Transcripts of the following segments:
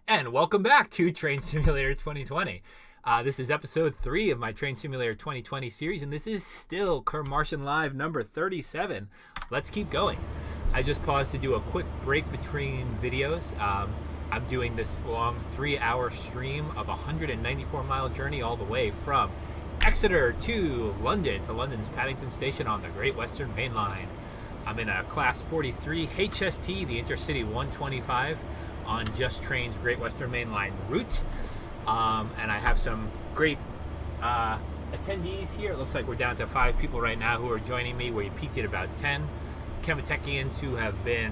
And welcome back to Train Simulator 2020. This is episode 3 of my Train Simulator 2020 series, and this is still KermMartian Live number 37. Let's keep going. I just paused to do a quick break between videos. I'm doing this long 3-hour stream of a 194-mile journey all the way from Exeter to London's Paddington station on the Great Western Main Line. I'm in a Class 43 HST, the Intercity 125, on Just Train's Great Western Main Line route. And I have some great attendees here. It looks like we're down to 5 people right now who are joining me. We peaked at about 10. KermMartians who have been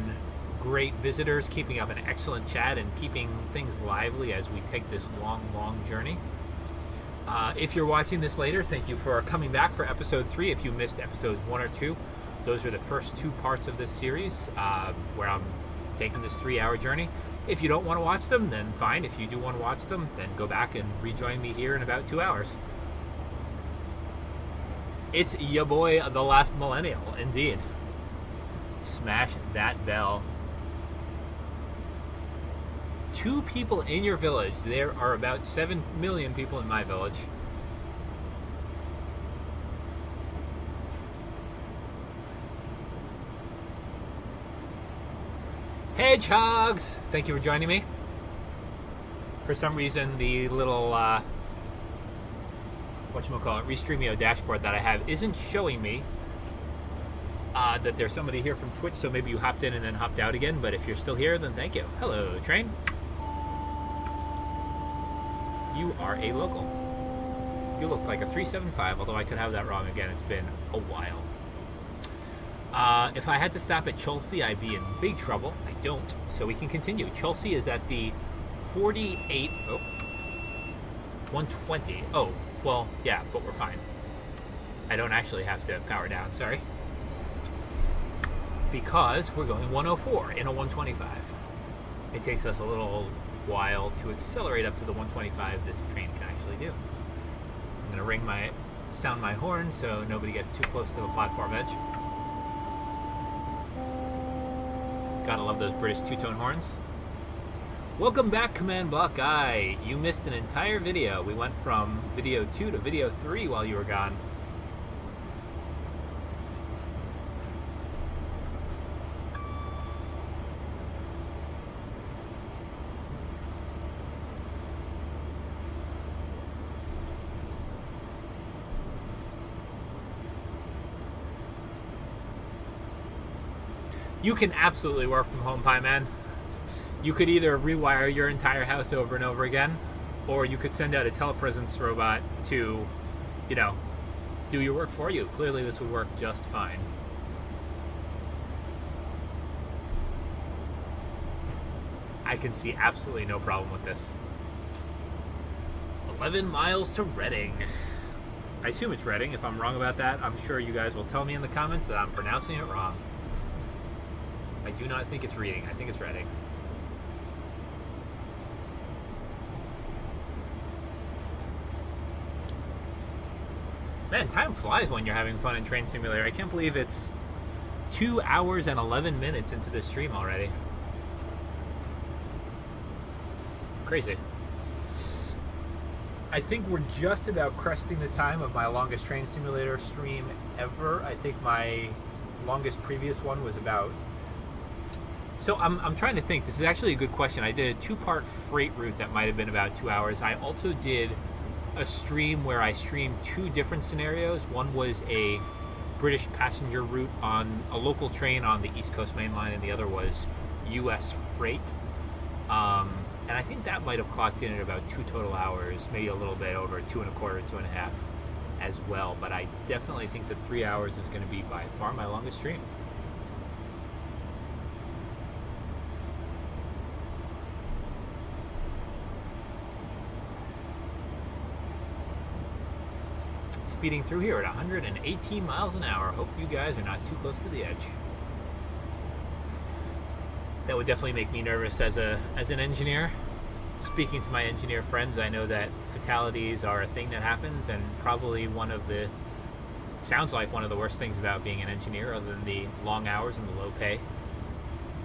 great visitors, keeping up an excellent chat and keeping things lively as we take this long journey. If you're watching this later, thank you for coming back for episode 3. If you missed episodes 1 or 2, those are the first 2 parts of this series where I'm taking this 3-hour journey. If you don't want to watch them, then fine. If you do want to watch them, then go back and rejoin me here in about 2 hours. It's ya boy, the last millennial, indeed. Smash that bell. 2 people in your village. There are about 7 million people in my village. Hedgehogs! Thank you for joining me. For some reason, the little, Restreamio dashboard that I have isn't showing me that there's somebody here from Twitch, so maybe you hopped in and then hopped out again, but if you're still here, then thank you. Hello, Train. You are a local. You look like a 375, although I could have that wrong again. It's been a while. If I had to stop at Chelsea, I'd be in big trouble. I don't, so we can continue. Chelsea is at the 120. Oh, well, yeah, but we're fine. I don't actually have to power down, sorry. Because we're going 104 in a 125. It takes us a little while to accelerate up to the 125 this train can actually do. I'm going to sound my horn so nobody gets too close to the platform edge. Gotta love those British two-tone horns. Welcome back, Command Block Guy. You missed an entire video. We went from video 2 to video 3 while you were gone. You can absolutely work from home, Pie Man. You could either rewire your entire house over and over again, or you could send out a telepresence robot to, do your work for you. Clearly this would work just fine. I can see absolutely no problem with this. 11 miles to Reading. I assume it's Reading. If I'm wrong about that, I'm sure you guys will tell me in the comments that I'm pronouncing it wrong. I do not think it's Reading. I think it's Reading. Man, time flies when you're having fun in Train Simulator. I can't believe it's 2 hours and 11 minutes into this stream already. Crazy. I think we're just about cresting the time of my longest Train Simulator stream ever. I think my longest previous one was about... So I'm trying to think. This is actually a good question. I did a 2-part freight route that might have been about 2 hours. I also did a stream where I streamed 2 different scenarios. One was a British passenger route on a local train on the East Coast Main Line, and the other was U.S. freight. And I think that might have clocked in at about 2 total hours, maybe a little bit over 2 1/4, 2 1/2 as well. But I definitely think that 3 hours is going to be by far my longest stream. Speeding through here at 118 miles an hour. Hope you guys are not too close to the edge. That would definitely make me nervous as an engineer. Speaking to my engineer friends, I know that fatalities are a thing that happens, and probably one of the sounds like one of the worst things about being an engineer, other than the long hours and the low pay.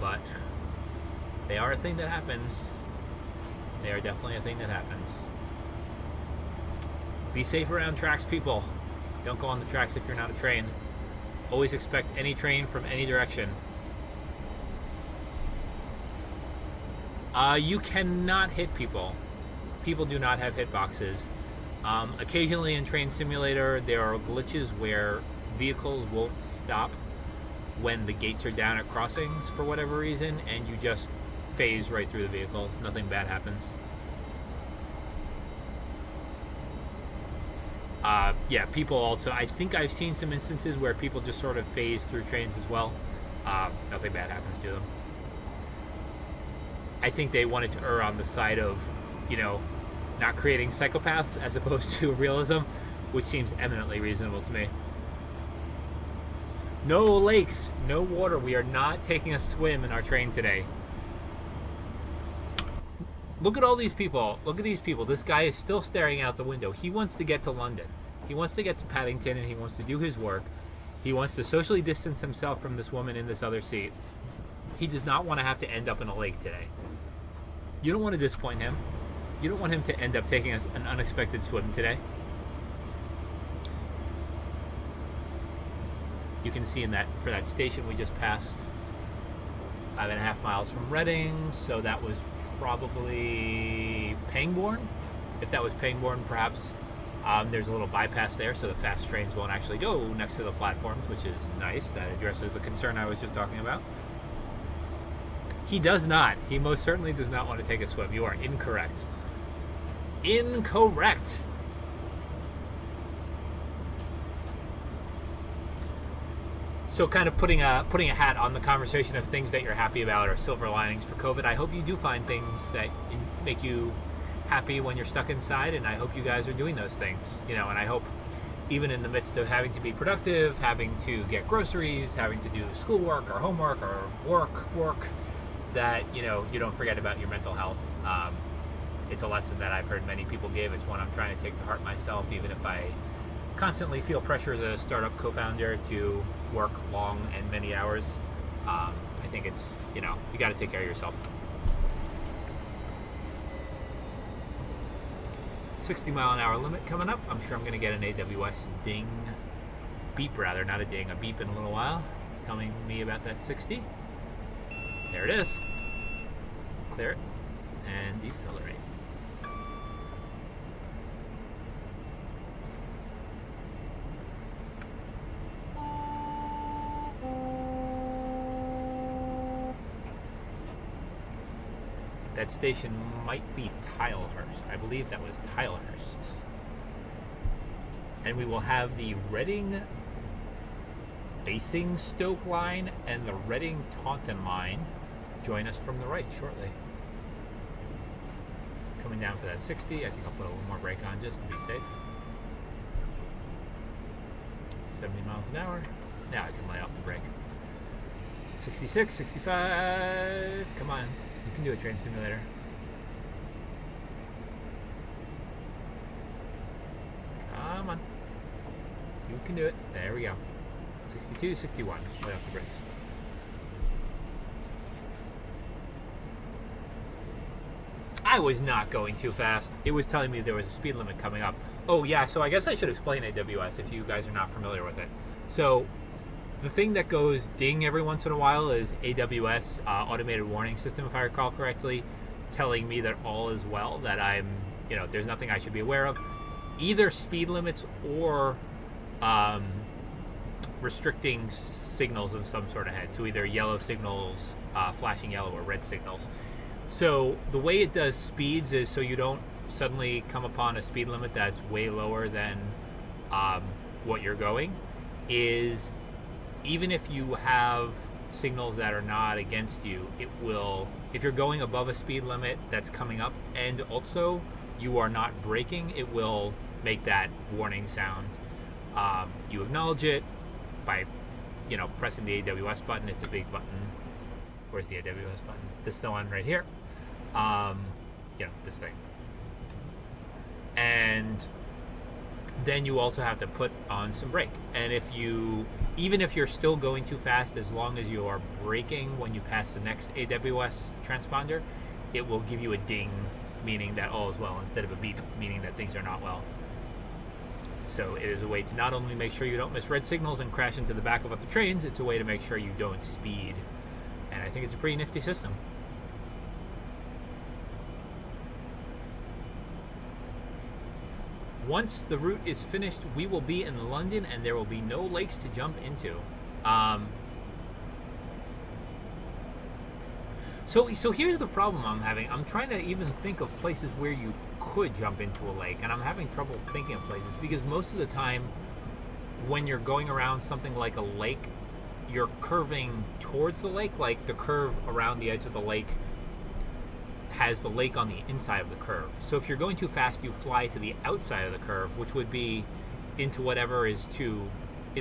But they are a thing that happens. They are definitely a thing that happens. Be safe around tracks, people. Don't go on the tracks if you're not a train. Always expect any train from any direction. You cannot hit people. People do not have hitboxes. Occasionally in Train Simulator, there are glitches where vehicles won't stop when the gates are down at crossings for whatever reason, and you just phase right through the vehicles. Nothing bad happens. Yeah, people also, I think I've seen some instances where people just sort of phase through trains as well. Nothing bad happens to them. I think they wanted to err on the side of, you know, not creating psychopaths as opposed to realism, which seems eminently reasonable to me. No lakes, no water. We are not taking a swim in our train today. Look at all these people. Look at these people. This guy is still staring out the window. He wants to get to London. He wants to get to Paddington, and he wants to do his work. He wants to socially distance himself from this woman in this other seat. He does not want to have to end up in a lake today. You don't want to disappoint him. You don't want him to end up taking an unexpected swim today. You can see in that, for that station we just passed, 5.5 miles from Reading, so that was probably Pangbourne. If that was Pangbourne, perhaps there's a little bypass there, so the fast trains won't actually go next to the platforms, which is nice. That addresses the concern I was just talking about. He does not. He most certainly does not want to take a swim. You are incorrect. Incorrect. So kind of putting a hat on the conversation of things that you're happy about or silver linings for COVID. I hope you do find things that make you happy when you're stuck inside, and I hope you guys are doing those things. You know, and I hope even in the midst of having to be productive, having to get groceries, having to do schoolwork or homework or work, that, you know, you don't forget about your mental health. It's a lesson that I've heard many people give. It's one I'm trying to take to heart myself, even if I constantly feel pressure as a startup co-founder to work long and many hours. I think it's, you know, you got to take care of yourself. 60-mile-an-hour limit coming up. I'm sure I'm going to get an AWS beep, not a ding, a beep in a little while, telling me about that 60. There it is. Clear it and decelerate. That station might be Tilehurst. I believe that was Tilehurst. And we will have the Reading Basingstoke line and the Reading Taunton line join us from the right shortly. Coming down for that 60. I think I'll put a little more brake on just to be safe. 70 miles an hour. Now I can lay off the brake. 66, 65. Come on. You can do a Train Simulator. Come on. You can do it. There we go. 62, 61. Lay off the brakes. I was not going too fast. It was telling me there was a speed limit coming up. Oh yeah, so I guess I should explain AWS if you guys are not familiar with it. So the thing that goes ding every once in a while is AWS automated warning system, if I recall correctly, telling me that all is well, that I'm, you know, there's nothing I should be aware of. Either speed limits or restricting signals of some sort of head. So either yellow signals, flashing yellow, or red signals. So the way it does speeds is so you don't suddenly come upon a speed limit that's way lower than what you're going, is even if you have signals that are not against you, it will, if you're going above a speed limit that's coming up and also you are not braking, it will make that warning sound. You acknowledge it by, you know, pressing the AWS button. It's a big button. Where's the AWS button? This is the one right here. You know, this thing. And then you also have to put on some brake. And even if you're still going too fast, as long as you are braking when you pass the next AWS transponder, it will give you a ding, meaning that all is well, instead of a beep, meaning that things are not well. So it is a way to not only make sure you don't miss red signals and crash into the back of other trains, it's a way to make sure you don't speed. And I think it's a pretty nifty system. Once the route is finished, we will be in London and there will be no lakes to jump into. So here's the problem I'm having. I'm trying to even think of places where you could jump into a lake, and I'm having trouble thinking of places because most of the time when you're going around something like a lake, you're curving towards the lake. Like the curve around the edge of the lake has the lake on the inside of the curve. So if you're going too fast, you fly to the outside of the curve, which would be into whatever is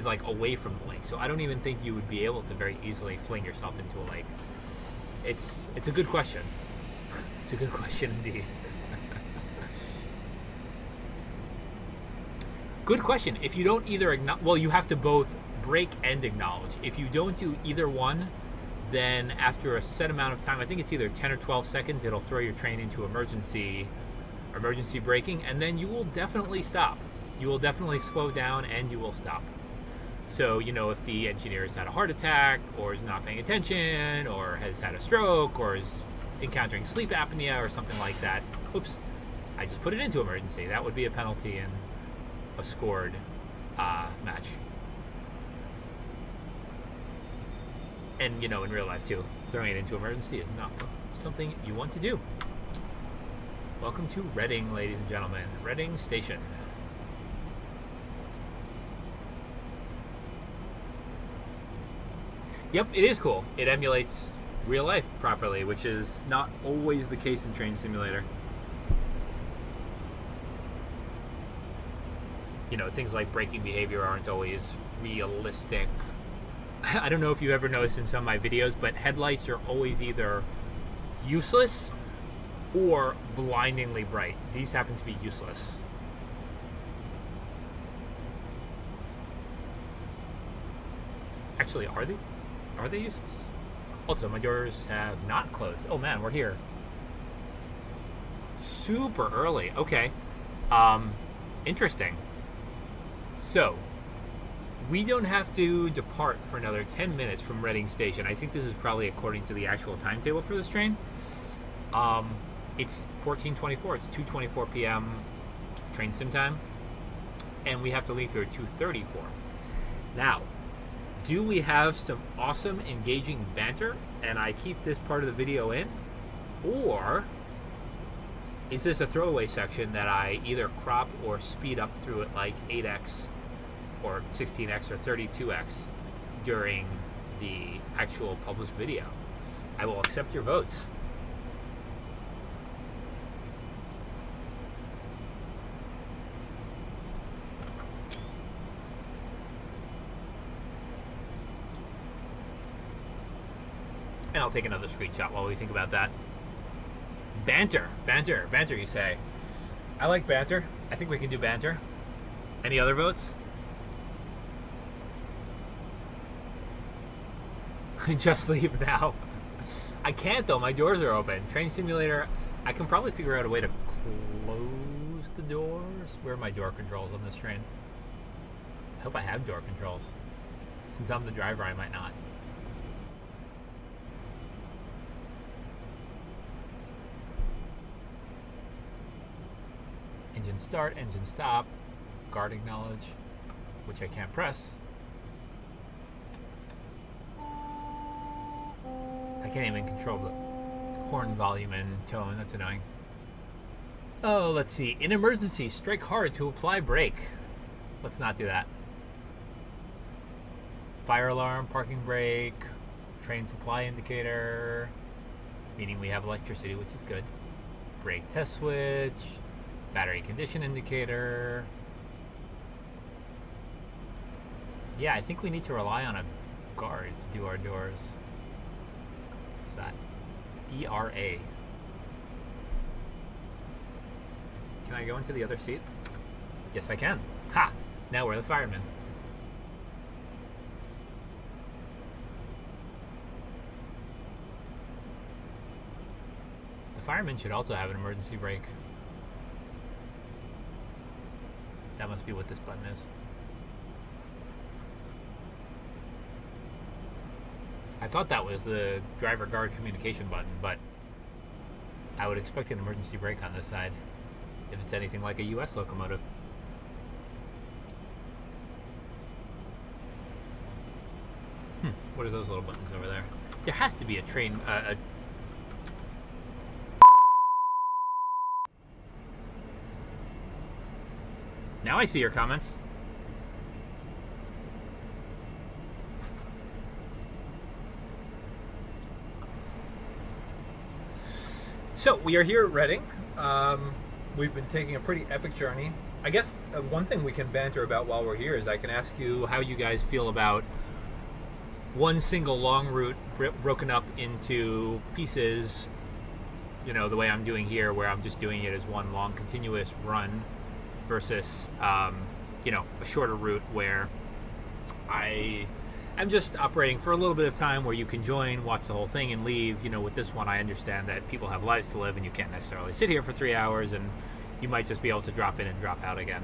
like away from the lake. So I don't even think you would be able to very easily fling yourself into a lake. It's a good question. It's a good question indeed. Good question. If you don't either you have to both brake and acknowledge. If you don't do either one, then after a set amount of time, I think it's either 10 or 12 seconds, it'll throw your train into emergency braking, and then you will definitely stop. You will definitely slow down and you will stop. So, if the engineer has had a heart attack, or is not paying attention, or has had a stroke, or is encountering sleep apnea or something like that, oops, I just put it into emergency. That would be a penalty in a scored match. And, in real life too, throwing it into emergency is not something you want to do. Welcome to Reading, ladies and gentlemen. Reading Station. Yep, it is cool. It emulates real life properly, which is not always the case in Train Simulator. Things like braking behavior aren't always realistic. I don't know if you ever noticed in some of my videos, but headlights are always either useless or blindingly bright. These happen to be useless. Actually, are they? Are they useless? Also, my doors have not closed. Oh man, we're here. Super early. Okay. Interesting. So, we don't have to depart for another 10 minutes from Reading Station. I think this is probably according to the actual timetable for this train. It's 14:24. It's 2:24 p.m. train sim time. And we have to leave here at 2:34. Now, do we have some awesome, engaging banter, and I keep this part of the video in? Or is this a throwaway section that I either crop or speed up through it like 8x or 16x or 32x during the actual published video? I will accept your votes. And I'll take another screenshot while we think about that. Banter, you say. I like banter. I think we can do banter. Any other votes? Just leave now. I can't though, my doors are open. Train Simulator, I can probably figure out a way to close the doors. Where are my door controls on this train? I hope I have door controls. Since I'm the driver, I might not. Engine start, engine stop, guard acknowledge, which I can't press. I can't even control the horn volume and tone. That's annoying. Oh, let's see. In emergency, strike hard to apply brake. Let's not do that. Fire alarm, parking brake, train supply indicator, meaning we have electricity, which is good. Brake test switch, battery condition indicator. Yeah, I think we need to rely on a guard to do our doors. What's that? DRA. Can I go into the other seat? Yes, I can. Ha! Now we're the firemen. The firemen should also have an emergency brake. That must be what this button is. I thought that was the driver guard communication button, but I would expect an emergency brake on this side if it's anything like a US locomotive. What are those little buttons over there? There has to be a train, Now I see your comments. So, we are here at Reading. We've been taking a pretty epic journey. I guess one thing we can banter about while we're here is I can ask you how you guys feel about one single long route broken up into pieces, you know, the way I'm doing here, where I'm just doing it as one long continuous run versus, you know, a shorter route where I'm just operating for a little bit of time where you can join, watch the whole thing, and leave. You know, with this one, I understand that people have lives to live and you can't necessarily sit here for 3 hours, and you might just be able to drop in and drop out again.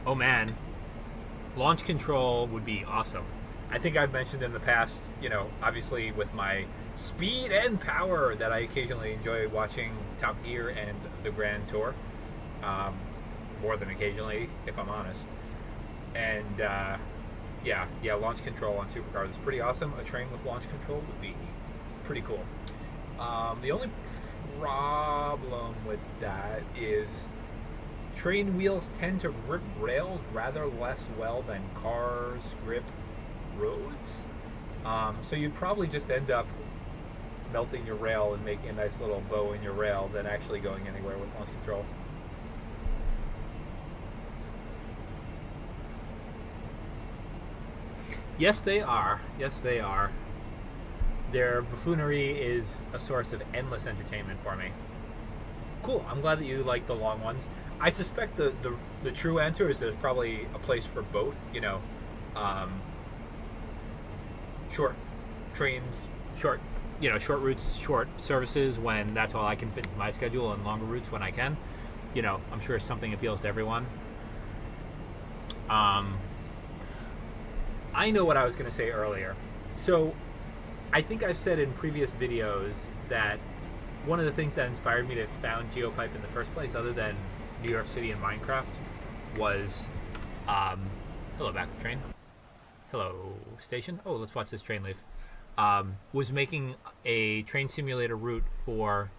Oh man, launch control would be awesome. I think I've mentioned in the past, you know, obviously with my speed and power that I occasionally enjoy watching Top Gear and the Grand Tour. More than occasionally, if I'm honest. And yeah, launch control on supercars is pretty awesome. A train with launch control would be pretty cool. The only problem with that is train wheels tend to grip rails rather less well than cars grip roads. So you'd probably just end up melting your rail and making a nice little bow in your rail than actually going anywhere with launch control. Yes, they are. Yes, they are. Their buffoonery is a source of endless entertainment for me. Cool. I'm glad that you like the long ones. I suspect the true answer is there's probably a place for both. You know, short trains, short routes, short services when that's all I can fit into my schedule, and longer routes when I can. You know, I'm sure something appeals to everyone. I know what I was going to say earlier. So, I think I've said in previous videos that one of the things that inspired me to found Geopipe in the first place, other than New York City and Minecraft, was, hello back train. Hello station. Oh, let's watch this train leave. Was making a train simulator route for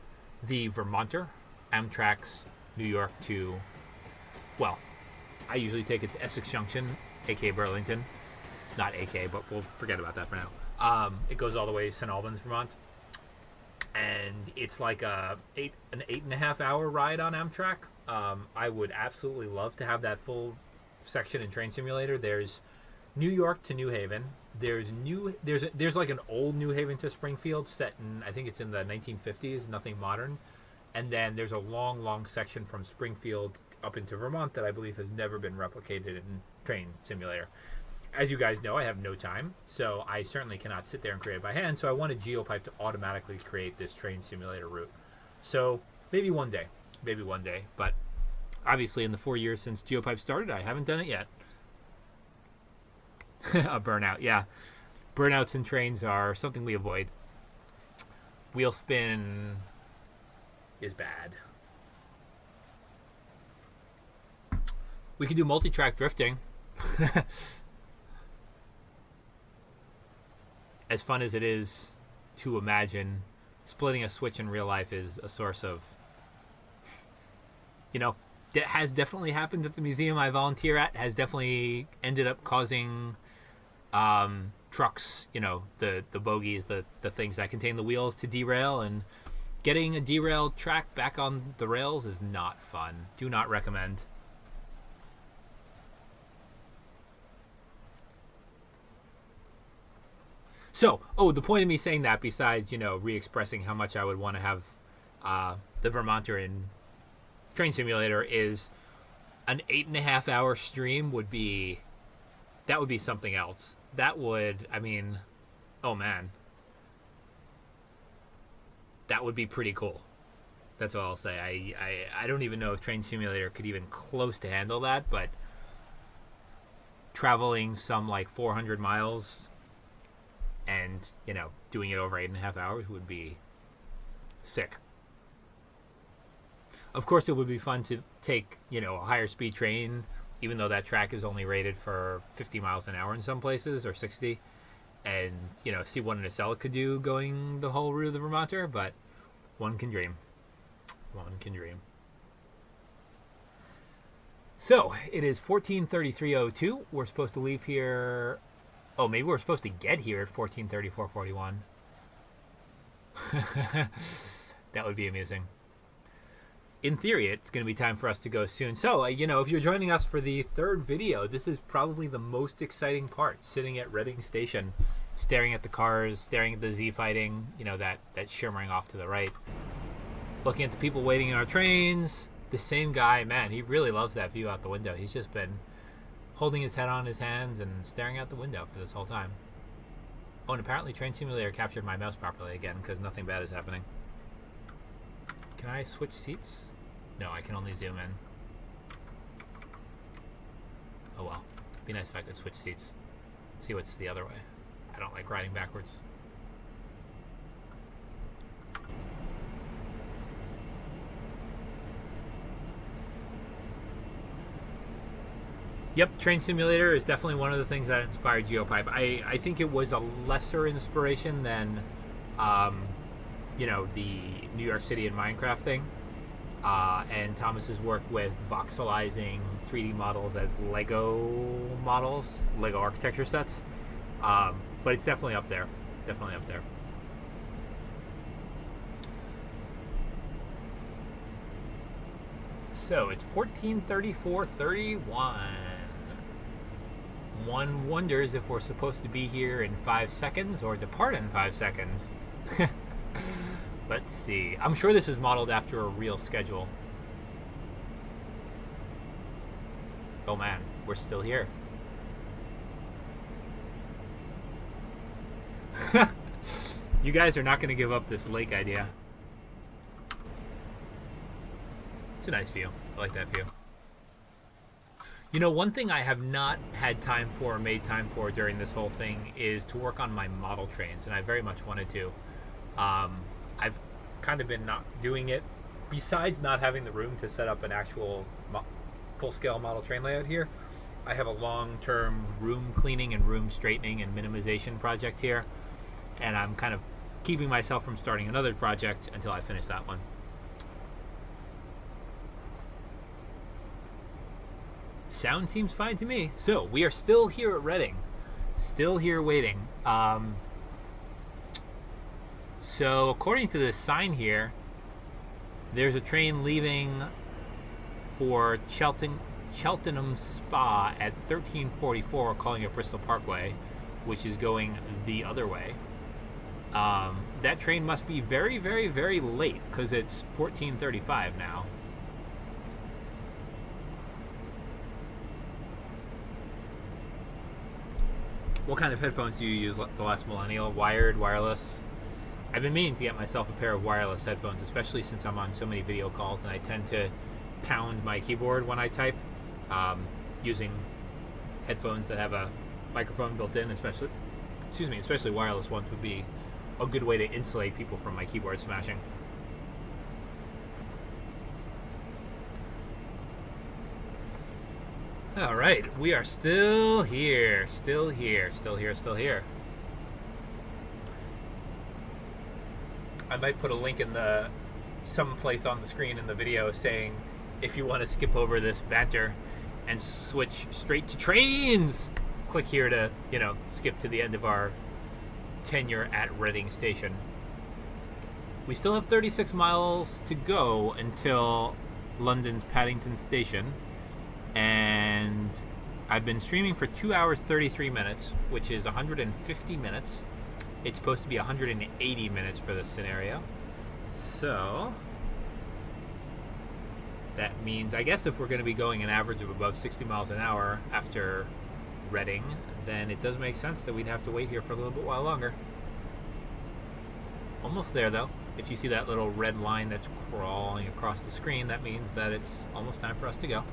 the Vermonter, Amtrak's New York to, well, I usually take it to Essex Junction, aka Burlington. Not AK, but we'll forget about that for now. It goes all the way to St. Albans, Vermont. And it's like an 8.5 hour ride on Amtrak. I would absolutely love to have that full section in Train Simulator. There's New York to New Haven. There's like an old New Haven to Springfield set in, I think it's in the 1950s, nothing modern. And then there's a long section from Springfield up into Vermont that I believe has never been replicated in Train Simulator. As you guys know, I have no time, so I certainly cannot sit there and create it by hand, so I wanted Geopipe to automatically create this train simulator route. So, maybe one day, but obviously in the 4 years since Geopipe started, I haven't done it yet. A burnout, yeah. Burnouts in trains are something we avoid. Wheel spin is bad. We could do multi-track drifting. As fun as it is to imagine, splitting a switch in real life is a source of, you know, that has definitely happened at the museum I volunteer at, has definitely ended up causing trucks, you know, the bogies, the things that contain the wheels to derail, and getting a derailed track back on the rails is not fun. Do not recommend. So, the point of me saying that, besides, you know, re-expressing how much I would want to have the Vermonter in Train Simulator is an 8.5 hour stream would be something else. That would, I mean, oh man, that would be pretty cool. That's all I'll say. I don't even know if Train Simulator could even close to handle that, but traveling some like 400 miles and, you know, doing it over 8.5 hours would be sick. Of course, it would be fun to take, you know, a higher speed train, even though that track is only rated for 50 miles an hour in some places, or 60, and, you know, see what an Acela could do going the whole route of the Vermonter, but one can dream. One can dream. So, it is 14:33:02. We're supposed to leave here... Oh, maybe we're supposed to get here at 14:34:41. That would be amusing. In theory, it's going to be time for us to go soon. So, you know, if you're joining us for the third video, this is probably the most exciting part. Sitting at Reading Station, staring at the cars, staring at the Z fighting, you know, that shimmering off to the right. Looking at the people waiting in our trains. The same guy, man, he really loves that view out the window. He's just been holding his head on his hands and staring out the window for this whole time. Oh, and apparently Train Simulator captured my mouse properly again, because nothing bad is happening. Can I switch seats? No, I can only zoom in. Oh well. Be nice if I could switch seats. See what's the other way. I don't like riding backwards. Yep, Train Simulator is definitely one of the things that inspired Geopipe. I think it was a lesser inspiration than, you know, the New York City and Minecraft thing. And Thomas's work with voxelizing 3D models as Lego models, Lego architecture sets. But it's definitely up there. Definitely up there. So it's 14:34:31. One wonders if we're supposed to be here in 5 seconds or depart in 5 seconds. Let's see. I'm sure this is modeled after a real schedule. Oh man, we're still here. You guys are not going to give up this lake idea. It's a nice view. I like that view. You know, one thing I have not had time for or made time for during this whole thing is to work on my model trains, and I very much wanted to. I've kind of been not doing it, besides not having the room to set up an actual full-scale model train layout here. I have a long-term room cleaning and room straightening and minimization project here, and I'm kind of keeping myself from starting another project until I finish that one. Sound seems fine to me. So, we are still here at Reading. Still here waiting. So, according to this sign here, there's a train leaving for Cheltenham Spa at 13:44, calling it Bristol Parkway, which is going the other way. That train must be very, very, very late, because it's 14:35 now. What kind of headphones do you use the last millennial? Wired, wireless? I've been meaning to get myself a pair of wireless headphones, especially since I'm on so many video calls and I tend to pound my keyboard when I type. Using headphones that have a microphone built in, especially wireless ones, would be a good way to insulate people from my keyboard smashing. All right, we are still here, still here. I might put a link in some place on the screen in the video saying if you want to skip over this banter and switch straight to trains, click here to, you know, skip to the end of our tenure at Reading Station. We still have 36 miles to go until London's Paddington Station. And I've been streaming for 2 hours 33 minutes, which is 150 minutes. It's supposed to be 180 minutes for this scenario. So That means, I guess, if we're going to be going an average of above 60 miles an hour after Reading, then it does make sense that we'd have to wait here for a little bit while longer. Almost there, though. If you see that little red line that's crawling across the screen, that means that it's almost time for us to go.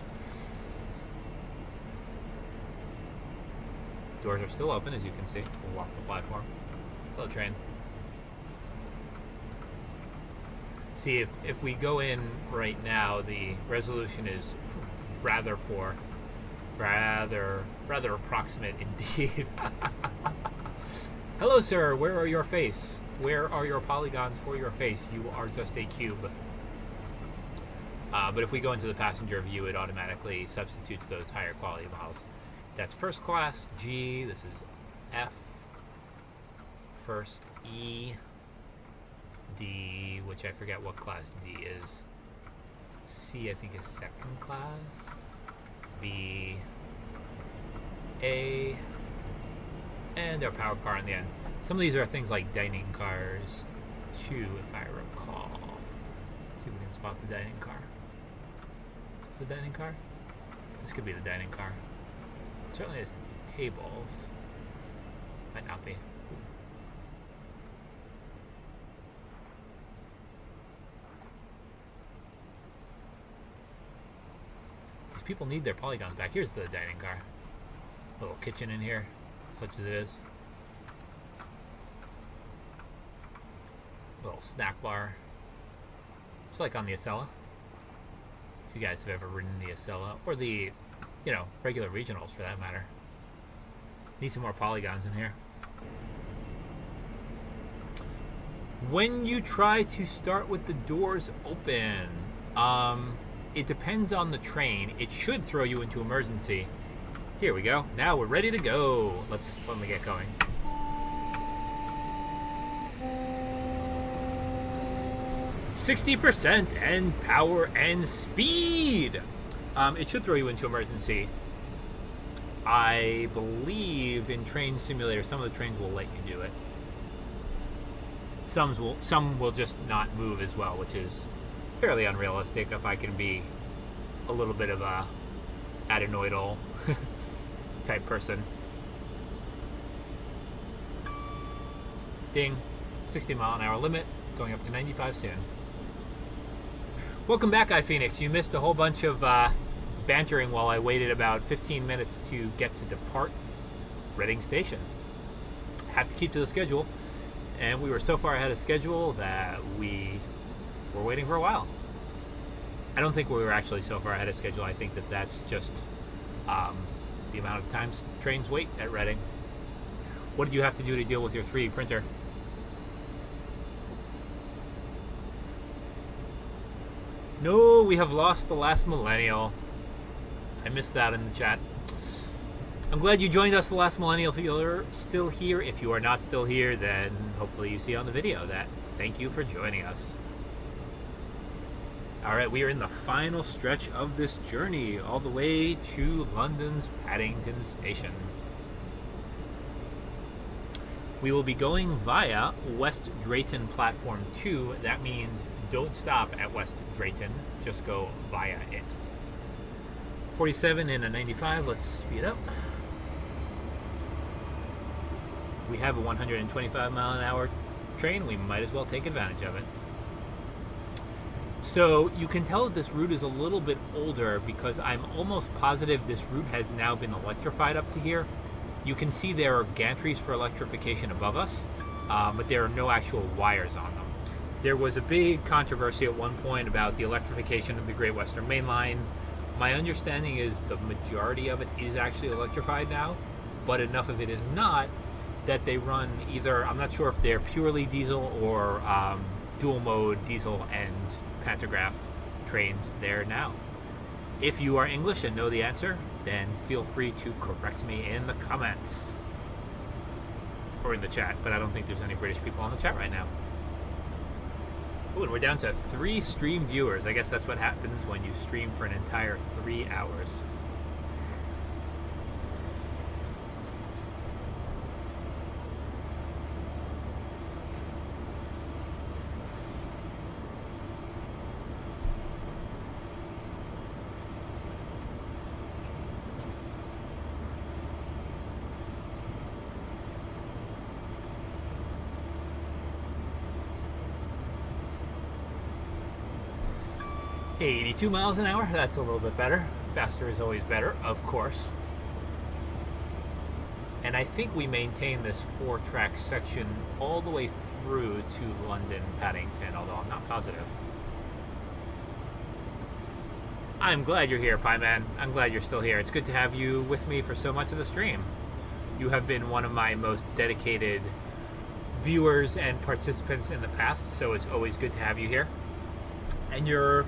Doors are still open, as you can see. We'll walk the platform. Hello, train. See, if we go in right now, the resolution is rather poor. Rather approximate indeed. Hello, sir. Where are your face? Where are your polygons for your face? You are just a cube. But if we go into the passenger view, it automatically substitutes those higher quality models. That's first class, G. This is F. First, E. D, which I forget what class D is. C, I think, is second class. B. A. And our power car in the end. Some of these are things like dining cars, too, if I recall. Let's see if we can spot the dining car. Is it the dining car? This could be the dining car. It certainly has tables. Might not be. These people need their polygons back. Here's the dining car. Little kitchen in here, such as it is. Little snack bar. Just like on the Acela. If you guys have ever ridden the Acela, or the, regular regionals for that matter. Need some more polygons in here. When you try to start with the doors open, it depends on the train. It should throw you into emergency. Here we go. Now we're ready to go. Let me get going. %, and power and speed. It should throw you into emergency. I believe in Train Simulator, some of the trains will let you do it. Some will just not move as well, which is fairly unrealistic if I can be a little bit of a adenoidal type person. Ding. 60-mile-an-hour limit, going up to 95 soon. Welcome back, iPhoenix. You missed a whole bunch of bantering while I waited about 15 minutes to get to depart Reading Station. Have to keep to the schedule, and we were so far ahead of schedule that we were waiting for a while. I don't think we were actually so far ahead of schedule. I think that that's just the amount of times trains wait at Reading. What did you have to do to deal with your 3D printer? No, we have lost the last millennial. I missed that in the chat. I'm glad you joined us the last millennial if you're still here. If you are not still here, then hopefully you see on the video that thank you for joining us. Alright, we are in the final stretch of this journey, all the way to London's Paddington Station. We will be going via West Drayton Platform 2. That means don't stop at West Drayton, just go via it. 47 and a 95, let's speed up. We have a 125-mile-an-hour train, we might as well take advantage of it. So you can tell that this route is a little bit older because I'm almost positive this route has now been electrified up to here. You can see there are gantries for electrification above us, but there are no actual wires on them. There was a big controversy at one point about the electrification of the Great Western Main Line. My understanding is the majority of it is actually electrified now, but enough of it is not that they run either, I'm not sure if they're purely diesel or dual mode diesel and pantograph trains there now. If you are English and know the answer, then feel free to correct me in the comments or in the chat, but I don't think there's any British people on the chat right now. Oh, and we're down to 3 stream viewers. I guess that's what happens when you stream for an entire 3 hours. 82 miles an hour. That's a little bit better. Faster is always better, of course. And I think we maintain this 4-track section all the way through to London Paddington, although I'm not positive. I'm glad you're here, Pie Man. I'm glad you're still here. It's good to have you with me for so much of the stream. You have been one of my most dedicated viewers and participants in the past, so it's always good to have you here. And you're,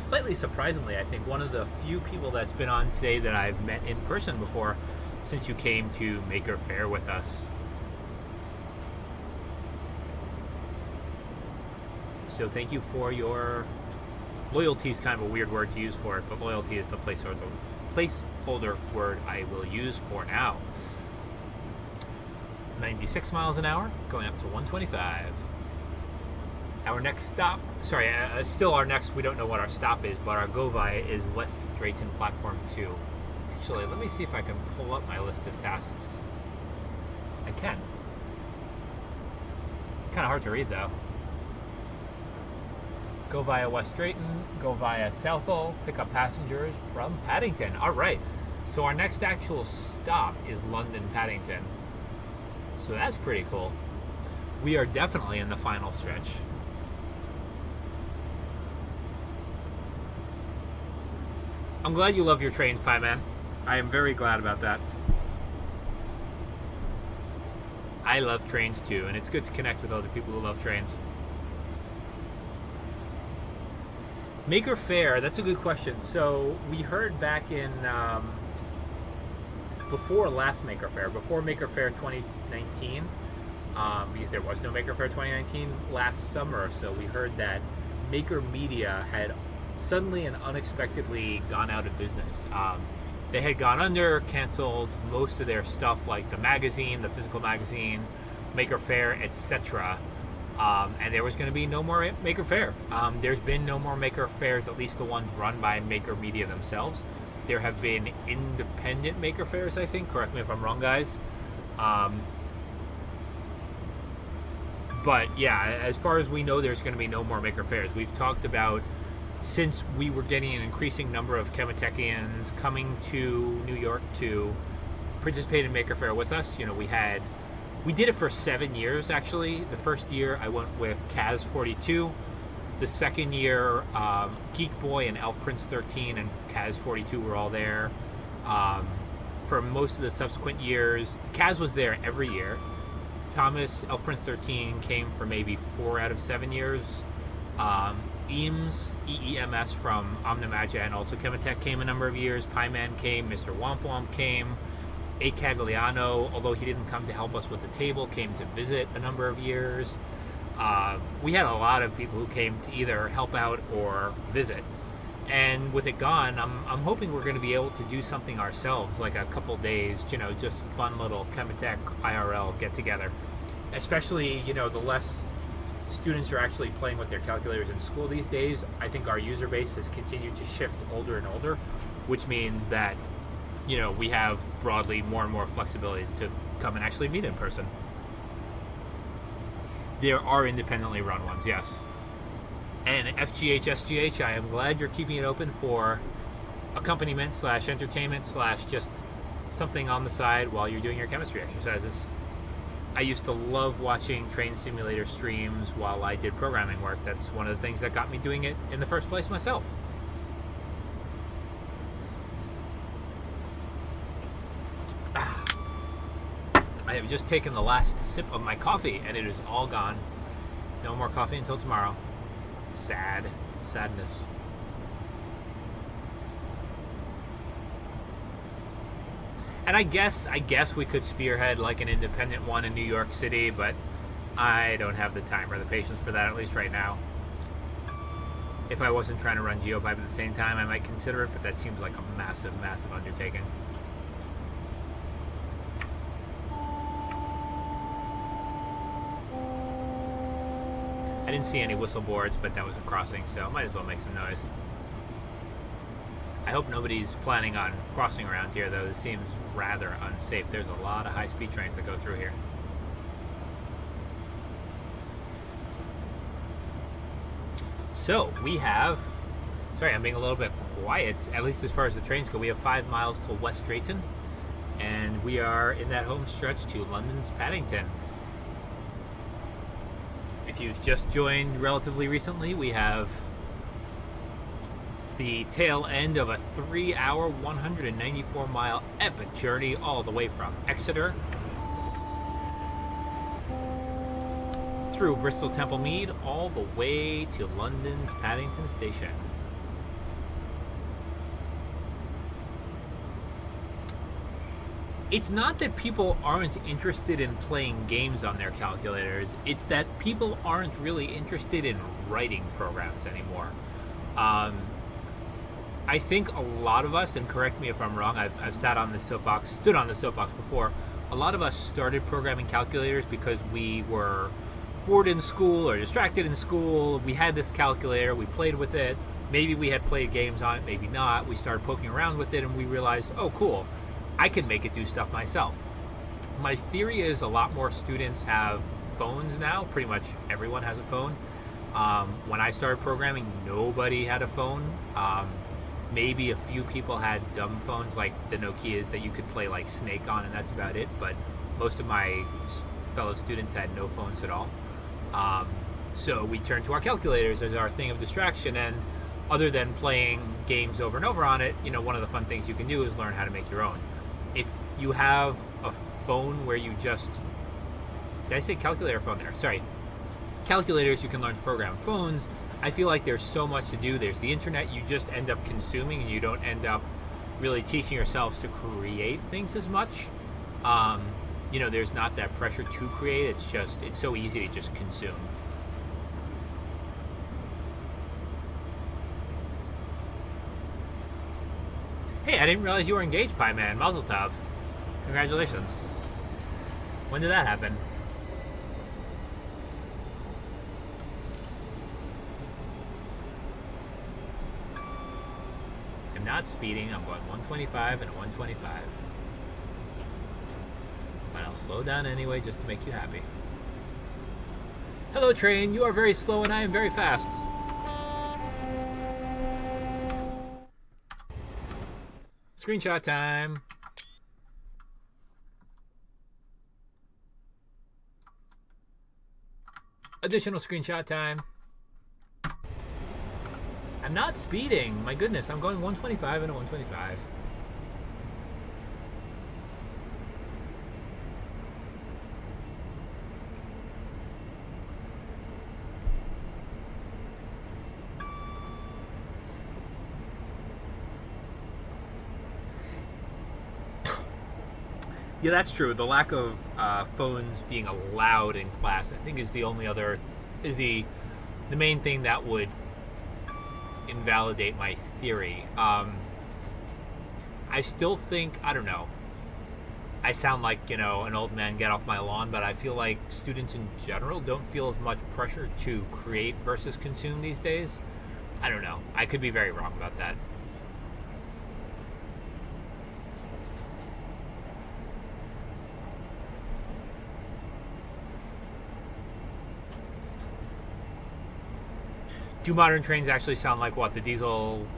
slightly surprisingly, I think, one of the few people that's been on today that I've met in person before since you came to Maker Faire with us. So thank you for your loyalty. Is kind of a weird word to use for it, but loyalty is the placeholder word I will use for now. 96 miles an hour, going up to 125. Our next stop, still our next, we don't know what our stop is, but our go via is West Drayton Platform 2. Actually, let me see if I can pull up my list of tasks. I can. Kind of hard to read though. Go via West Drayton, go via Southall, pick up passengers from Paddington. Alright, so our next actual stop is London Paddington. So that's pretty cool. We are definitely in the final stretch. I'm glad you love your trains, Pie Man. I am very glad about that. I love trains too, and it's good to connect with other people who love trains. Maker Faire, that's a good question. So we heard back in before last Maker Faire, before Maker Faire 2019, because there was no Maker Faire 2019 last summer, so we heard that Maker Media had suddenly and unexpectedly gone out of business. They had gone under, canceled most of their stuff, like the magazine, the physical magazine, Maker Faire, etc. And there was going to be no more Maker Faire. There's been no more Maker Fairs, at least the ones run by Maker Media themselves. There have been independent Maker Fairs, I think. Correct me if I'm wrong, guys. But yeah, as far as we know, there's going to be no more Maker Fairs. We've talked about, since we were getting an increasing number of Chemitechians coming to New York to participate in Maker Faire with us, you know, we did it for 7 years, actually. The first year I went with Kaz42. The second year, Geek Boy and Elf Prince 13 and Kaz42 were all there. For most of the subsequent years, Kaz was there every year. Thomas, Elf Prince 13, came for maybe 4 out of 7 years. Eames, EEMS from Omnimagia and also Chemitech came a number of years. Pie Man came, Mr. Womp Womp came. A. Cagliano, although he didn't come to help us with the table, came to visit a number of years. We had a lot of people who came to either help out or visit. And with it gone, I'm hoping we're going to be able to do something ourselves, like a couple days, you know, just fun little Chemitech IRL get together. Especially, you know, the less students are actually playing with their calculators in school these days. I think our user base has continued to shift older and older, which means that, you know, we have broadly more and more flexibility to come and actually meet in person. There are independently run ones, yes. And FGH, SGH, I am glad you're keeping it open for accompaniment / entertainment / just something on the side while you're doing your chemistry exercises. I used to love watching Train Simulator streams while I did programming work. That's one of the things that got me doing it in the first place myself. I have just taken the last sip of my coffee and it is all gone. No more coffee until tomorrow. Sadness. And I guess we could spearhead like an independent one in New York City, but I don't have the time or the patience for that, at least right now. If I wasn't trying to run Geopipe at the same time, I might consider it, but that seems like a massive undertaking. I didn't see any whistle boards, but that was a crossing, so I might as well make some noise. I hope nobody's planning on crossing around here, though. This seems rather unsafe. There's a lot of high-speed trains that go through here. So we have, sorry, I'm being a little bit quiet, at least as far as the trains go. We have 5 miles to West Drayton, and we are in that home stretch to London's Paddington. If you've just joined relatively recently, we have the tail end of a 3-hour, 194-mile epic journey all the way from Exeter through Bristol Temple Mead all the way to London's Paddington Station. It's not that people aren't interested in playing games on their calculators, it's that people aren't really interested in writing programs anymore. I think a lot of us, and correct me if I'm wrong, I've stood on the soapbox before. A lot of us started programming calculators because we were bored in school or distracted in school. We had this calculator, we played with it. Maybe we had played games on it, maybe not. We started poking around with it and we realized, oh cool, I can make it do stuff myself. My theory is a lot more students have phones now. Pretty much everyone has a phone. When I started programming, nobody had a phone. Maybe a few people had dumb phones like the Nokias that you could play like Snake on, and that's about it. But most of my fellow students had no phones at all. So we turned to our calculators as our thing of distraction, and other than playing games over and over on it, you know, one of the fun things you can do is learn how to make your own. If you have a phone where you just... Did I say calculator phone there? Sorry. Calculators, you can learn to program. Phones, I feel like there's so much to do. There's the internet you just end up consuming, and you don't end up really teaching yourselves to create things as much. You know, there's not that pressure to create. It's so easy to just consume. Hey, I didn't realize you were engaged, Pie Man. Mazel tov. Congratulations. When did that happen? I'm not speeding. I'm going 125 and 125. But I'll slow down anyway just to make you happy. Hello, train. You are very slow and I am very fast. Screenshot time. Additional screenshot time. I'm not speeding. My goodness, I'm going 125 and a 125. Yeah, that's true. The lack of phones being allowed in class, I think, is the main thing that would invalidate my theory. I still think, I don't know, I sound like, you know, an old man get off my lawn, but I feel like students in general don't feel as much pressure to create versus consume these days. I don't know. I could be very wrong about that. Do modern trains actually sound like what? The diesel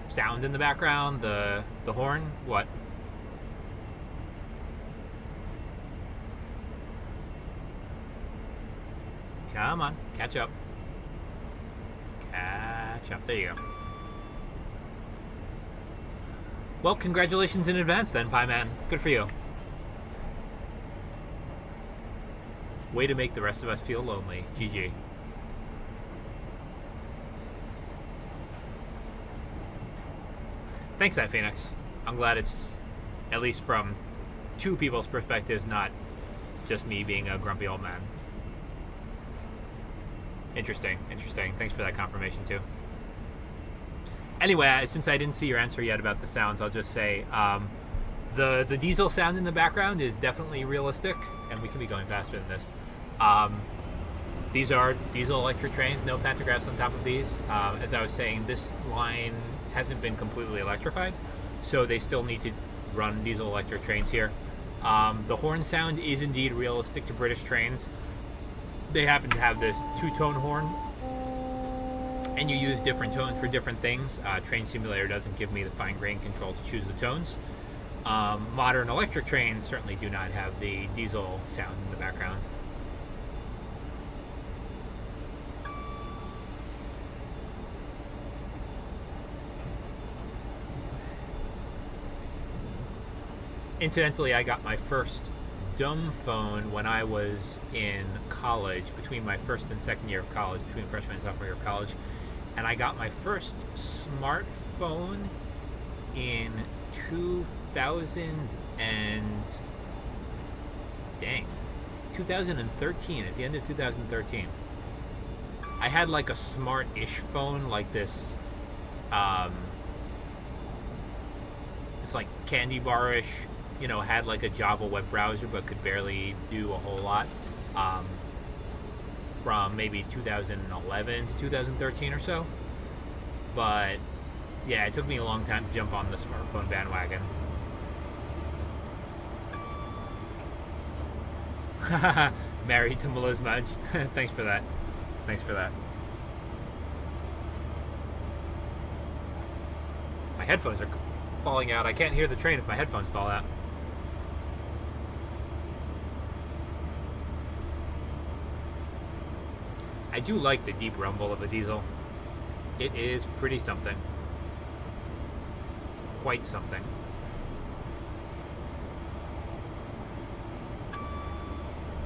sound in the background? The horn? What? Come on, catch up. Catch up. There you go. Well, congratulations in advance then, Pie Man. Good for you. Way to make the rest of us feel lonely. GG. Thanks, Phoenix. I'm glad it's, at least from two people's perspectives, not just me being a grumpy old man. Interesting. Thanks for that confirmation, too. Anyway, since I didn't see your answer yet about the sounds, I'll just say the diesel sound in the background is definitely realistic, and we can be going faster than this. These are diesel electric trains, no pantographs on top of these. As I was saying, this line hasn't been completely electrified, so they still need to run diesel electric trains here. The horn sound is indeed realistic to British trains. They happen to have this two-tone horn. and you use different tones for different things. Train Simulator doesn't give me the fine-grained control to choose the tones. Modern electric trains certainly do not have the diesel sound in the background. Incidentally, I got my first dumb phone when I was in college, between my first and second year of college, between freshman and sophomore year of college. And I got my first smartphone in 2013, at the end of 2013. I had like a smart-ish phone, like this, it's like candy bar-ish, you know, had like a Java web browser but could barely do a whole lot, from maybe 2011 to 2013 or so. But yeah, it took me a long time to jump on the smartphone bandwagon. Married to Melisma. Thanks for that. Thanks for that. My headphones are falling out. I can't hear the train if my headphones fall out. I do like the deep rumble of a diesel. It is pretty something. Quite something.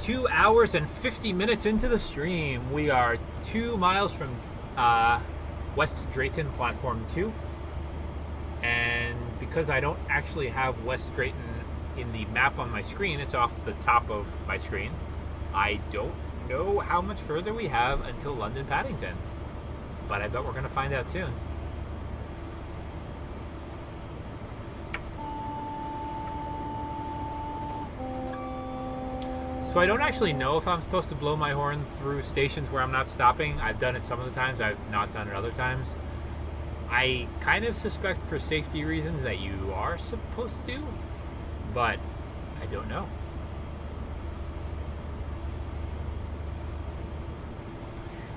Two hours and 50 minutes into the stream. We are 2 miles from West Drayton Platform 2. And because I don't actually have West Drayton in the map on my screen, it's off the top of my screen, I don't know how much further we have until London Paddington. But I bet we're going to find out soon. So I don't actually know if I'm supposed to blow my horn through stations where I'm not stopping. I've done it some of the times, I've not done it other times. I kind of suspect for safety reasons that you are supposed to, but I don't know.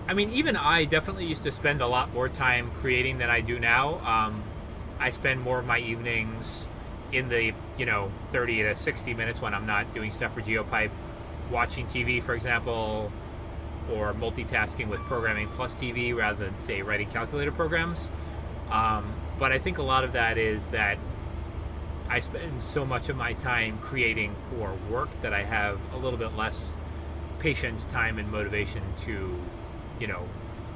I mean, even I definitely used to spend a lot more time creating than I do now. I spend more of my evenings in the, 30 to 60 minutes when I'm not doing stuff for GeoPipe, watching TV, for example, or multitasking with programming plus TV rather than, say, writing calculator programs. But I think a lot of that is that I spend so much of my time creating for work that I have a little bit less patience, time, and motivation to,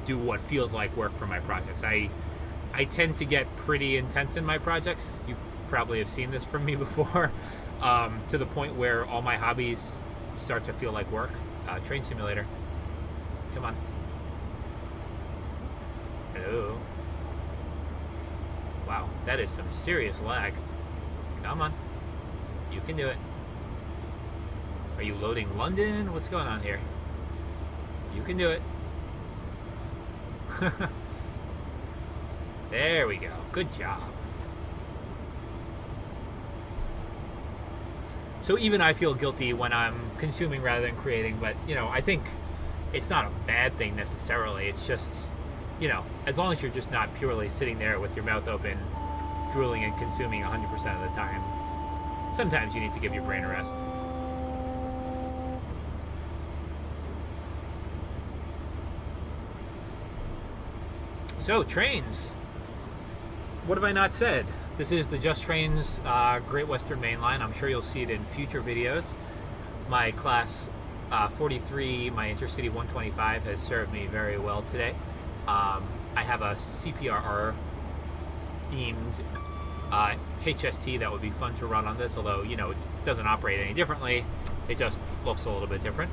do what feels like work for my projects. I tend to get pretty intense in my projects. You probably have seen this from me before, to the point where all my hobbies start to feel like work. Train Simulator. Come on. Hello. Wow, that is some serious lag. Come on. You can do it. Are you loading London? What's going on here? You can do it. There we go. Good job. So even I feel guilty when I'm consuming rather than creating, but, I think it's not a bad thing necessarily. It's just, as long as you're just not purely sitting there with your mouth open, drooling and consuming 100% of the time, sometimes you need to give your brain a rest. So, trains. What have I not said? This is the Just Trains Great Western Main Line. I'm sure you'll see it in future videos. My class 43, my Intercity 125, has served me very well today. I have a CPRR themed HST that would be fun to run on this, although, it doesn't operate any differently. It just looks a little bit different.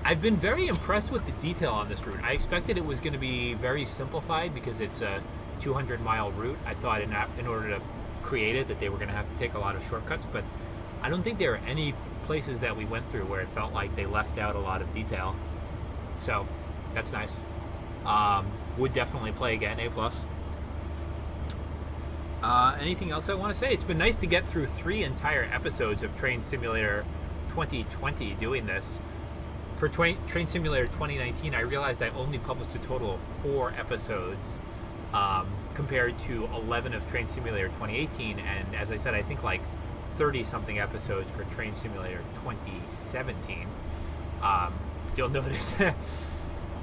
I've been very impressed with the detail on this route. I expected it was going to be very simplified because it's a 200-mile route. I thought in order to create it that they were going to have to take a lot of shortcuts, but I don't think there are any places that we went through where it felt like they left out a lot of detail. So that's nice. Would definitely play again, A+. Anything else I want to say? It's been nice to get through 3 entire episodes of Train Simulator 2020 doing this. for Train Simulator 2019, I realized I only published a total of 4 episodes compared to 11 of Train Simulator 2018, and as I said, I think like 30-something episodes for Train Simulator 2017. You'll notice,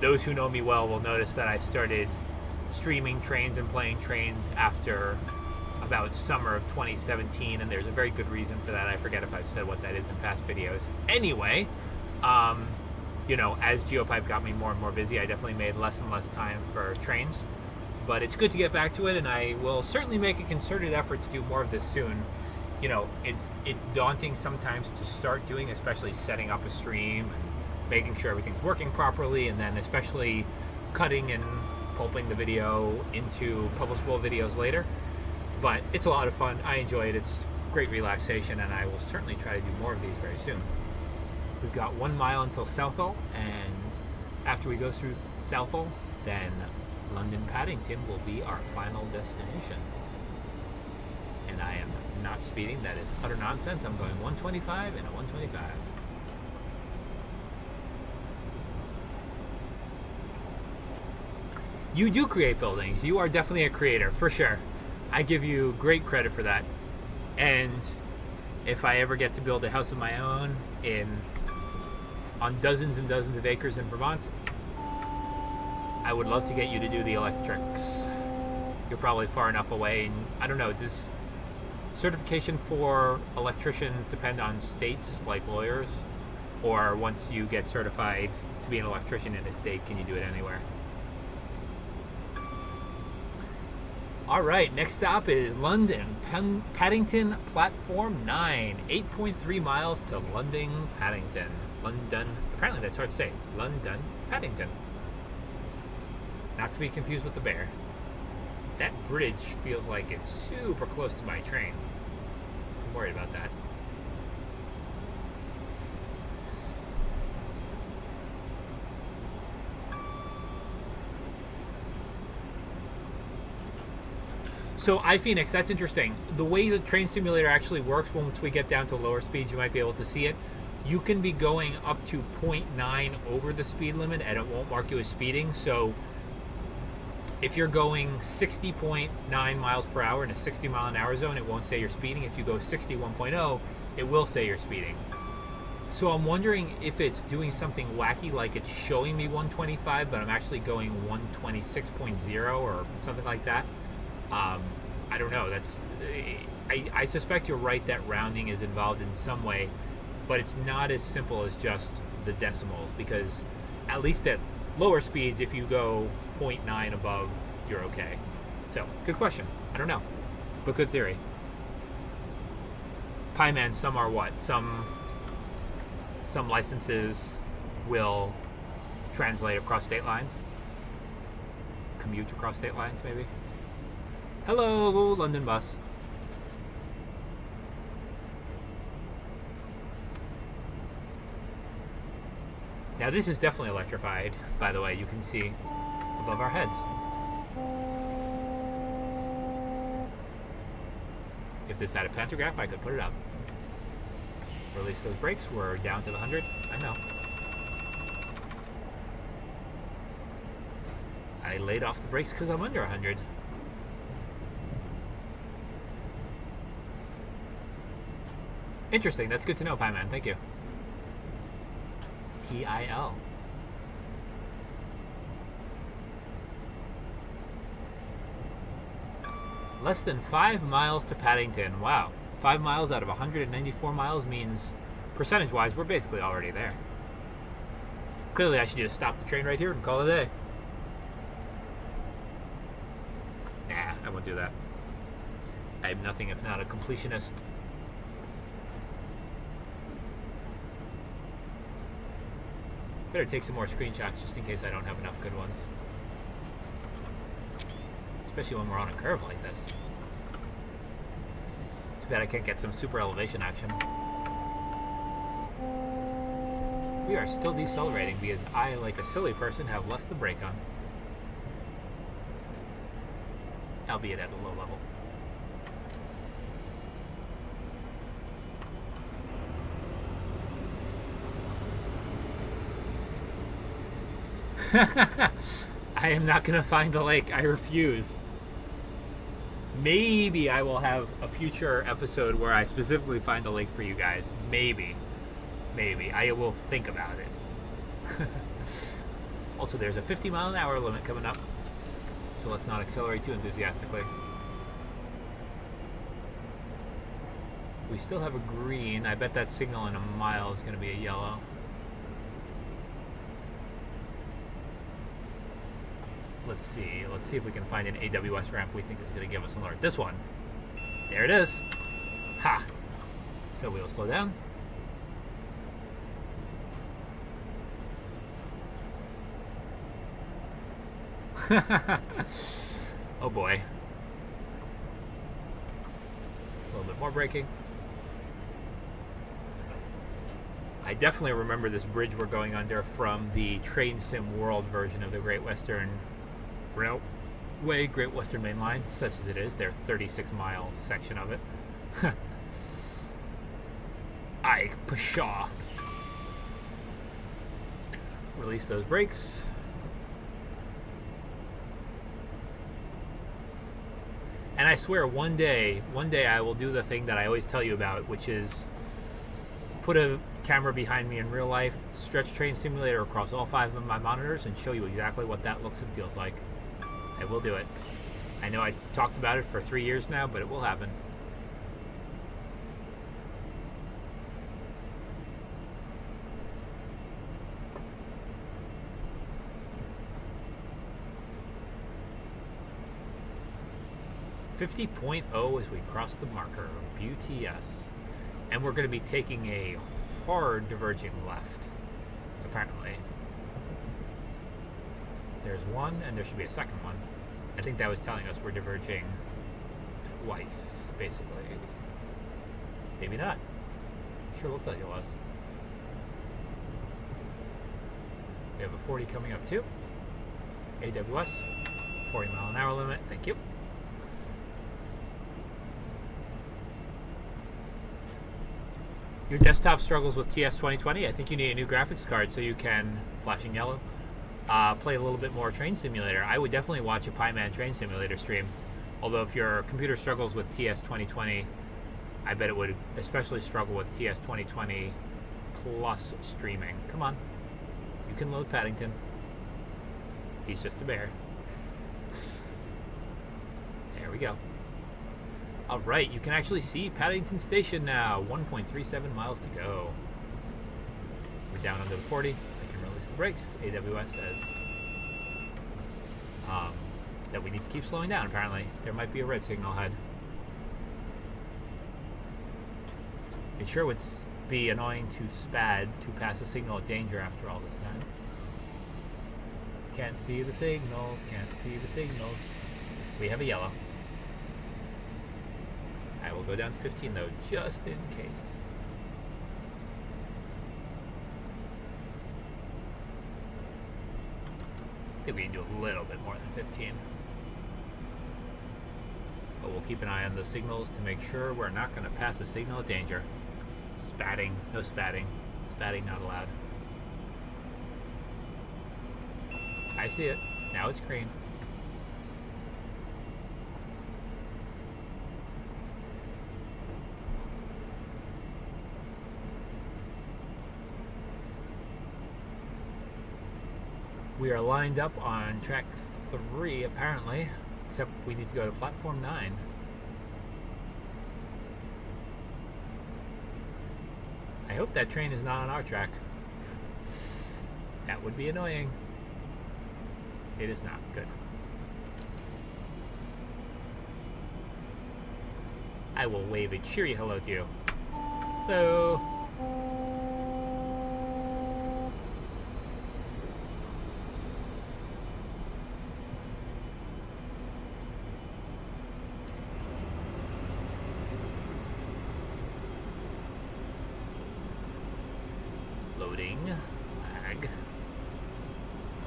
those who know me well will notice that I started streaming trains and playing trains after about summer of 2017, and there's a very good reason for that. I forget if I've said what that is in past videos. Anyway, you know, as Geopipe got me more and more busy, I definitely made less and less time for trains. But it's good to get back to it, and I will certainly make a concerted effort to do more of this soon. You know, it's daunting sometimes to start doing, especially setting up a stream and making sure everything's working properly, and then especially cutting and pulping the video into publishable videos later. But it's a lot of fun. I enjoy it. It's great relaxation, and I will certainly try to do more of these very soon. We've got 1 mile until Southall, and after we go through Southall, then London Paddington will be our final destination. And I am not speeding. That is utter nonsense. I'm going 125 and a 125. You do create buildings. You are definitely a creator, for sure. I give you great credit for that. And if I ever get to build a house of my own on dozens and dozens of acres in Vermont, I would love to get you to do the electrics. You're probably far enough away. And I don't know, does certification for electricians depend on states like lawyers? Or once you get certified to be an electrician in a state, can you do it anywhere? All right, next stop is London Paddington Platform 9, 8.3 miles to London Paddington. London, apparently that's hard to say. London Paddington. Not to be confused with the bear. That bridge feels like it's super close to my train. I'm worried about that. So iPhoenix, that's interesting. The way the Train Simulator actually works, once we get down to lower speeds, you might be able to see it. You can be going up to 0.9 over the speed limit, and it won't mark you as speeding. So if you're going 60.9 miles per hour in a 60 mile an hour zone, it won't say you're speeding. If you go 61.0, it will say you're speeding. So I'm wondering if it's doing something wacky, like it's showing me 125, but I'm actually going 126.0 or something like that. I don't know. That's I suspect you're right that rounding is involved in some way, but it's not as simple as just the decimals, because at least at lower speeds, if you go 0.9 above, you're okay. So, good question. I don't know, but good theory. Pieman, some are what? Some licenses will translate across state lines, commute across state lines, maybe. Hello, London bus. Now this is definitely electrified, by the way. You can see above our heads. If this had a pantograph, I could put it up. Release those brakes. We're down to the 100. I know. I laid off the brakes because I'm under 100. Interesting. That's good to know, Pieman. Thank you. TIL. Less than 5 miles to Paddington. Wow. 5 miles out of 194 miles means, percentage-wise, we're basically already there. Clearly, I should just stop the train right here and call it a day. Nah, I won't do that. I am nothing if not a completionist. Better take some more screenshots just in case I don't have enough good ones. Especially when we're on a curve like this. Too bad I can't get some super elevation action. We are still decelerating because I, like a silly person, have left the brake on. Albeit at a low level. I am not going to find the lake. I refuse. Maybe I will have a future episode where I specifically find a lake for you guys. Maybe. Maybe. I will think about it. Also, there's a 50-mile-an-hour limit coming up, so let's not accelerate too enthusiastically. We still have a green. I bet that signal in a mile is going to be a yellow. Let's see. Let's see if we can find an AWS ramp we think is going to give us an alert. This one. There it is. Ha! So we'll slow down. Oh boy. A little bit more braking. I definitely remember this bridge we're going under from the Train Sim World version of the Great Western Railway, Great Western Main Line, such as it is, their 36-mile section of it. I pshaw. Release those brakes. And I swear one day I will do the thing that I always tell you about, which is put a camera behind me in real life, stretch Train Simulator across all 5 of my monitors, and show you exactly what that looks and feels like. I will do it. I know I talked about it for 3 years now, but it will happen. .0 as we cross the marker, BTS. And we're going to be taking a hard diverging left, apparently. There's one, and there should be a second one. I think that was telling us we're diverging twice, basically. Maybe not. Sure looked like it was. We have a 40 coming up too. AWS, 40-mile-an-hour limit, thank you. Your desktop struggles with TS2020. I think you need a new graphics card so you can, flashing yellow, play a little bit more Train Simulator. I would definitely watch a Pieman Train Simulator stream. Although if your computer struggles with TS2020, I bet it would especially struggle with TS2020 plus streaming. Come on. You can load Paddington. He's just a bear. There we go. Alright, you can actually see Paddington Station now. 1.37 miles to go. We're down under the 40. I can release the brakes. AWS says that we need to keep slowing down, apparently. There might be a red signal ahead. It sure would be annoying to SPAD to pass a signal of danger after all this time. Can't see the signals, can't see the signals. We have a yellow. I will go down to 15 though, just in case. I think we can do a little bit more than 15. But we'll keep an eye on the signals to make sure we're not going to pass a signal of danger. Spatting, no spatting. Spatting not allowed. I see it. Now it's green. We are lined up on track 3, apparently, except we need to go to platform 9. I hope that train is not on our track. That would be annoying. It is not. Good. I will wave a cheery hello to you. Hello. Loading.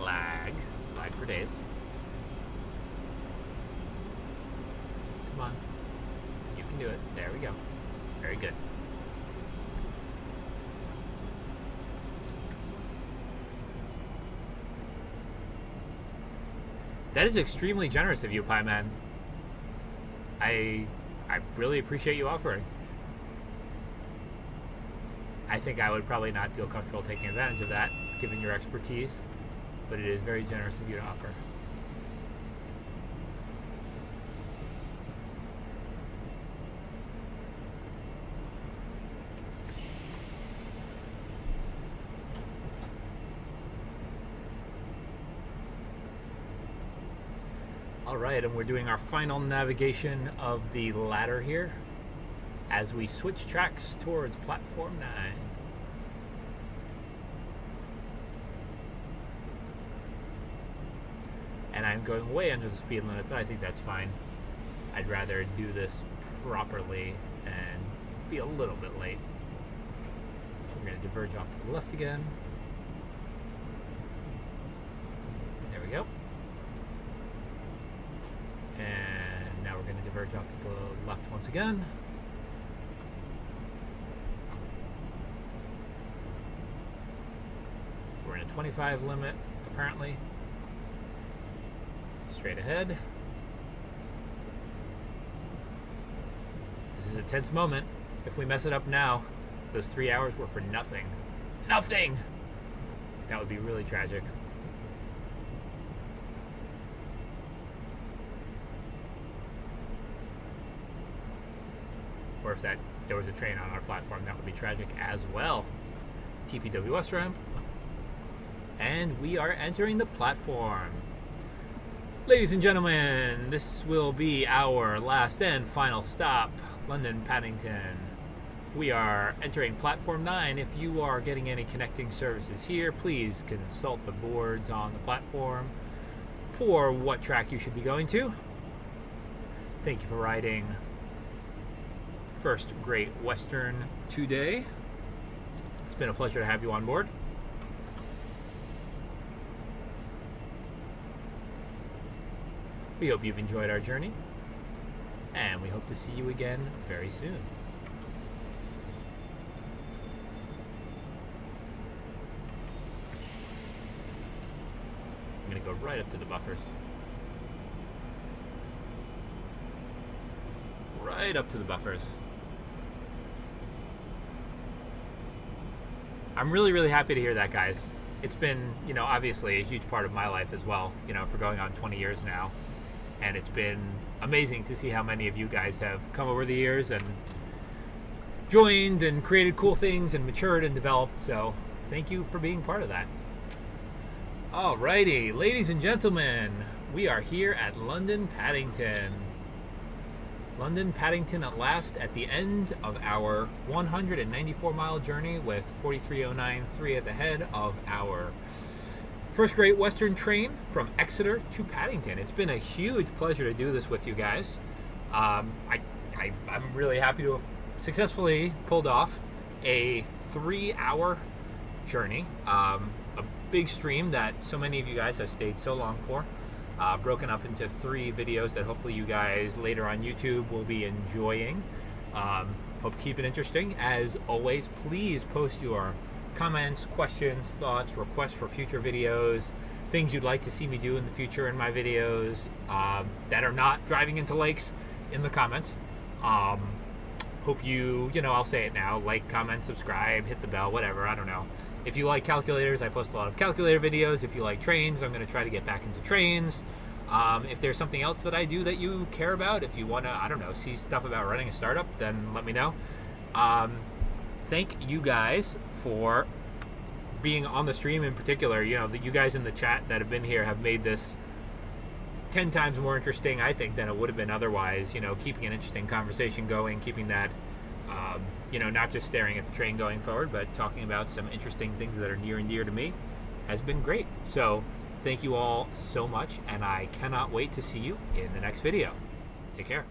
Lag for days. Come on. You can do it. There we go. Very good. That is extremely generous of you, Pie Man. I really appreciate you offering. I think I would probably not feel comfortable taking advantage of that, given your expertise, but it is very generous of you to offer. Alright, and we're doing our final navigation of the ladder here as we switch tracks towards platform 9. And I'm going way under the speed limit, but I think that's fine. I'd rather do this properly and be a little bit late. We're going to diverge off to the left again. There we go. And now we're going to diverge off to the left once again. We're in a 25 limit, apparently. Straight ahead. This is a tense moment. If we mess it up now, those 3 hours were for nothing. Nothing! That would be really tragic. Or if there was a train on our platform, that would be tragic as well. TPWS ramp. And we are entering the platform. Ladies and gentlemen, this will be our last and final stop, London Paddington. We are entering platform 9. If you are getting any connecting services here, please consult the boards on the platform for what track you should be going to. Thank you for riding First Great Western today. It's been a pleasure to have you on board. We hope you've enjoyed our journey, and we hope to see you again very soon. I'm going to go right up to the buffers. Right up to the buffers. I'm really, really happy to hear that, guys. It's been, obviously a huge part of my life as well, for going on 20 years now. And it's been amazing to see how many of you guys have come over the years and joined and created cool things and matured and developed. So thank you for being part of that. Alrighty, ladies and gentlemen, we are here at London Paddington. London Paddington at last, at the end of our 194-mile journey with 4309.3 at the head of our First Great Western train from Exeter to Paddington. It's been a huge pleasure to do this with you guys. I'm really happy to have successfully pulled off a 3-hour journey. A big stream that so many of you guys have stayed so long for. Broken up into 3 videos that hopefully you guys later on YouTube will be enjoying. Hope to keep it interesting. As always, please post your comments, questions, thoughts, requests for future videos, things you'd like to see me do in the future in my videos that are not driving into lakes in the comments. Hope you, I'll say it now, like, comment, subscribe, hit the bell, whatever, I don't know. If you like calculators, I post a lot of calculator videos. If you like trains, I'm going to try to get back into trains. If there's something else that I do that you care about, if you want to, see stuff about running a startup, then let me know. Thank you guys for being on the stream in particular. You guys in the chat that have been here have made this 10 times more interesting, I think, than it would have been otherwise. Keeping an interesting conversation going, keeping that not just staring at the train going forward, but talking about some interesting things that are near and dear to me has been great. So thank you all so much, and I cannot wait to see you in the next video. Take care.